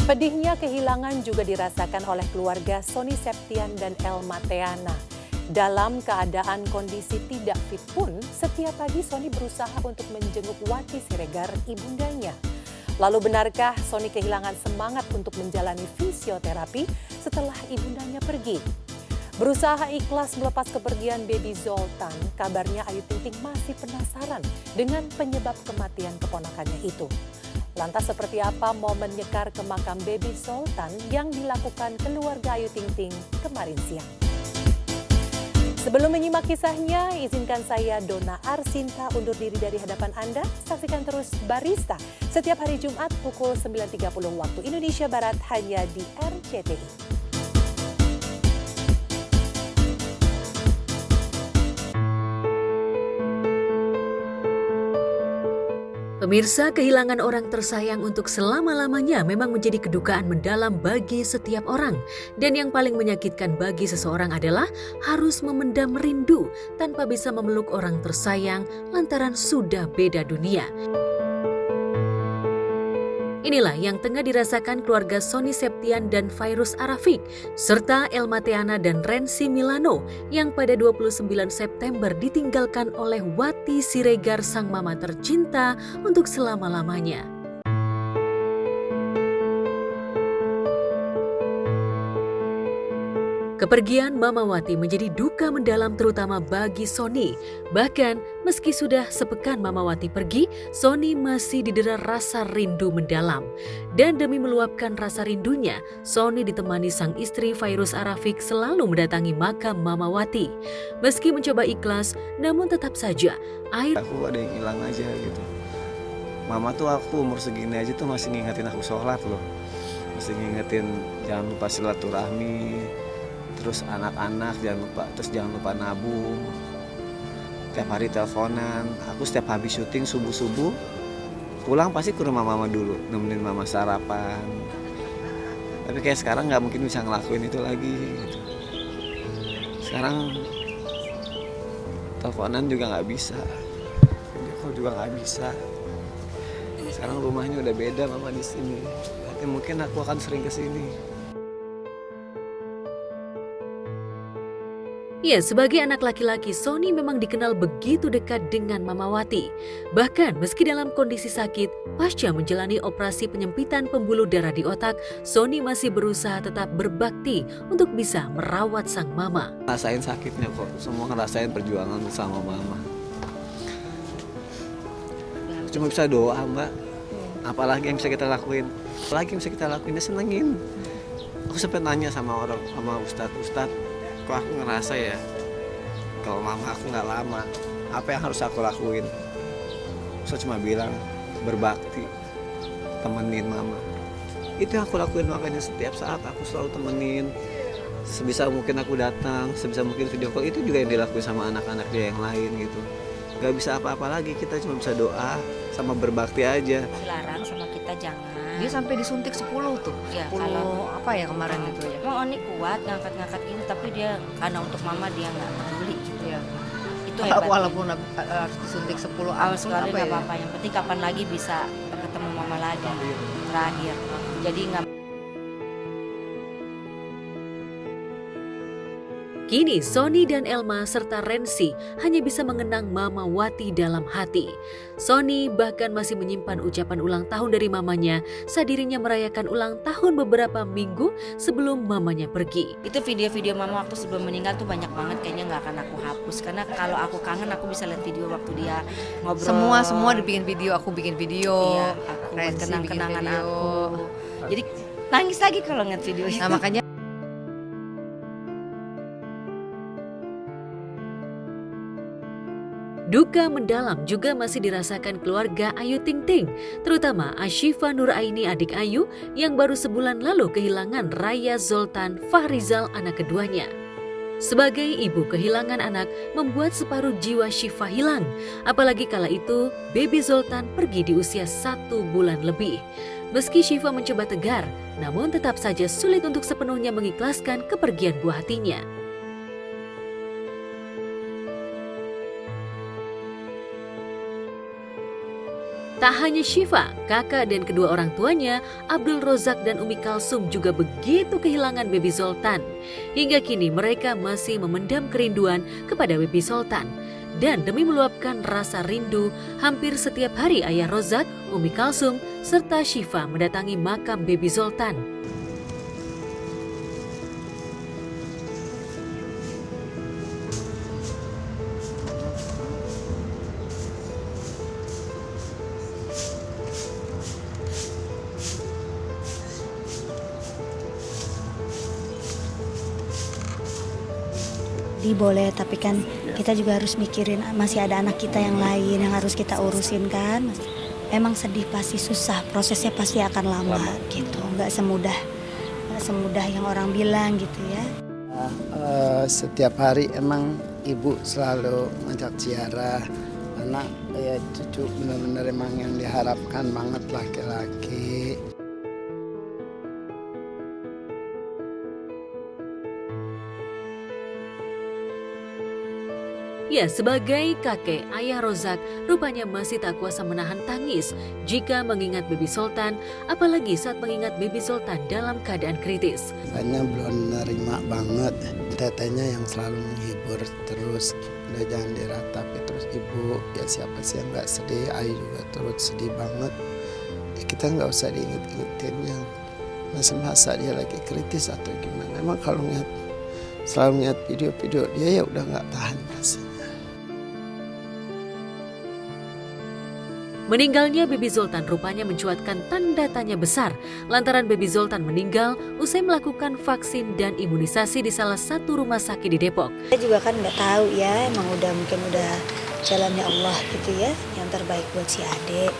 Pedihnya kehilangan juga dirasakan oleh keluarga Sony Septian dan Elma Theana. Dalam keadaan kondisi tidak fit pun, setiap pagi Sony berusaha untuk menjenguk Wati Siregar, ibundanya. Lalu benarkah Sony kehilangan semangat untuk menjalani fisioterapi setelah ibundanya pergi? Berusaha ikhlas melepas kepergian baby Zoltan, kabarnya Ayu Ting Ting masih penasaran dengan penyebab kematian keponakannya itu. Lantas seperti apa momen nyekar ke makam baby Zoltan yang dilakukan keluarga Ayu Ting Ting kemarin siang? Sebelum menyimak kisahnya, izinkan saya Dona Arsinta undur diri dari hadapan Anda. Saksikan terus Barista setiap hari Jumat pukul 9.30 waktu Indonesia Barat hanya di RCTI. Pemirsa, kehilangan orang tersayang untuk selama-lamanya memang menjadi kedukaan mendalam bagi setiap orang. Dan yang paling menyakitkan bagi seseorang adalah harus memendam rindu tanpa bisa memeluk orang tersayang lantaran sudah beda dunia. Inilah yang tengah dirasakan keluarga Sony Septian dan Fairuz Arafik, serta Elma Theana dan Rensi Milano yang pada 29 September ditinggalkan oleh Wati Siregar sang mama tercinta untuk selama-lamanya. Kepergian Mama Wati menjadi duka mendalam terutama bagi Sony. Bahkan meski sudah sepekan Mama Wati pergi, Sony masih didera rasa rindu mendalam. Dan demi meluapkan rasa rindunya, Sony ditemani sang istri Fairuz Arafik selalu mendatangi makam Mama Wati. Meski mencoba ikhlas, namun tetap saja air... Aku ada yang hilang aja gitu. Mama tuh aku umur segini aja tuh masih ngingetin aku sholat loh. Masih ngingetin jangan lupa silaturahmi. Terus anak-anak jangan lupa nabung. Tiap hari teleponan. Aku setiap habis syuting subuh-subuh pulang pasti ke rumah mama dulu, nemenin mama sarapan. Tapi kayak sekarang nggak mungkin bisa ngelakuin itu lagi gitu. Sekarang teleponan juga nggak bisa, video call juga nggak bisa. Sekarang rumahnya udah beda, mama di sini. Berarti mungkin aku akan sering ke sini. Ya, sebagai anak laki-laki, Sony memang dikenal begitu dekat dengan Mama Wati. Bahkan meski dalam kondisi sakit, pasca menjalani operasi penyempitan pembuluh darah di otak, Sony masih berusaha tetap berbakti untuk bisa merawat sang mama. Rasain sakitnya kok, semua ngerasain perjuangan bersama mama. Cuma bisa doa, Mbak. Apalagi yang bisa kita lakuin? Apalagi yang bisa kita lakuin? Ya senengin. Aku sempat nanya sama Ustadz, kok aku ngerasa ya kalau mama aku nggak lama, apa yang harus aku lakuin? Saya cuma bilang berbakti, temenin mama. Itu yang aku lakuin, makanya setiap saat aku selalu temenin. Sebisa mungkin aku datang, sebisa mungkin video call. Itu juga yang dilakuin sama anak-anak dia yang lain gitu. Gak bisa apa-apa lagi, kita cuma bisa doa sama berbakti aja. Dilarang sama kita jangan. Dia sampai disuntik 10 tuh. Ya, 10 kalau apa ya kemarin itu ya. Emang Oni kuat ngangkat-ngangkat ini, tapi dia karena untuk mama dia nggak peduli gitu. Iya. Itu hebatnya. Walaupun harus disuntik 10 awal sekali nggak ya? apa-apa. Yang penting kapan lagi bisa ketemu mama lagi terakhir. Jadi nggak. Kini Sony dan Elma serta Rensi hanya bisa mengenang Mama Wati dalam hati. Sony bahkan masih menyimpan ucapan ulang tahun dari mamanya saat dirinya merayakan ulang tahun beberapa minggu sebelum mamanya pergi. Itu video-video mama waktu sebelum meninggal tuh banyak banget, kayaknya nggak akan aku hapus. Karena kalau aku kangen aku bisa lihat video waktu dia ngobrol. Semua dibikin video, aku bikin video. Iya, aku buat kenang-kenangan aku. Jadi nangis lagi kalau ngeliat video itu. Nah makanya Duka mendalam juga masih dirasakan keluarga Ayu Ting Ting, terutama Ashifa Nuraini adik Ayu yang baru sebulan lalu kehilangan Raya Zoltan Fahrizal anak keduanya. Sebagai ibu, kehilangan anak membuat separuh jiwa Syifa hilang, apalagi kala itu baby Zoltan pergi di usia 1 bulan lebih. Meski Syifa mencoba tegar, namun tetap saja sulit untuk sepenuhnya mengikhlaskan kepergian buah hatinya. Tak hanya Syifa, kakak dan kedua orang tuanya, Abdul Rozak dan Umi Kalsum juga begitu kehilangan Baby Zoltan. Hingga kini mereka masih memendam kerinduan kepada Baby Zoltan. Dan demi meluapkan rasa rindu, hampir setiap hari ayah Rozak, Umi Kalsum, serta Syifa mendatangi makam Baby Zoltan. Boleh, tapi kan kita juga harus mikirin masih ada anak kita yang lain yang harus kita urusin kan. Emang sedih pasti susah, prosesnya pasti akan lama gitu, nggak semudah yang orang bilang gitu ya. Setiap hari emang ibu selalu ngajak ziarah, karena ya cucu benar-benar emang yang diharapkan banget laki-laki. Ya, sebagai kakek, ayah Rozak rupanya masih tak kuasa menahan tangis jika mengingat Baby Zoltan, apalagi saat mengingat Baby Zoltan dalam keadaan kritis. Kayaknya belum nerima banget, tetenya yang selalu menghibur terus, udah jangan diratapi terus ibu, ya siapa sih yang nggak sedih, Ayu juga turut sedih banget. Ya, kita nggak usah diinget-ingetin yang masa-masa dia lagi kritis atau gimana. Memang kalau selalu ngeliat video-video dia ya udah nggak tahan rasanya. Meninggalnya Baby Zoltan rupanya mencuatkan tanda tanya besar lantaran Baby Zoltan meninggal usai melakukan vaksin dan imunisasi di salah satu rumah sakit di Depok. Kita juga kan nggak tahu ya, emang mungkin udah jalannya Allah gitu ya, yang terbaik buat si adik.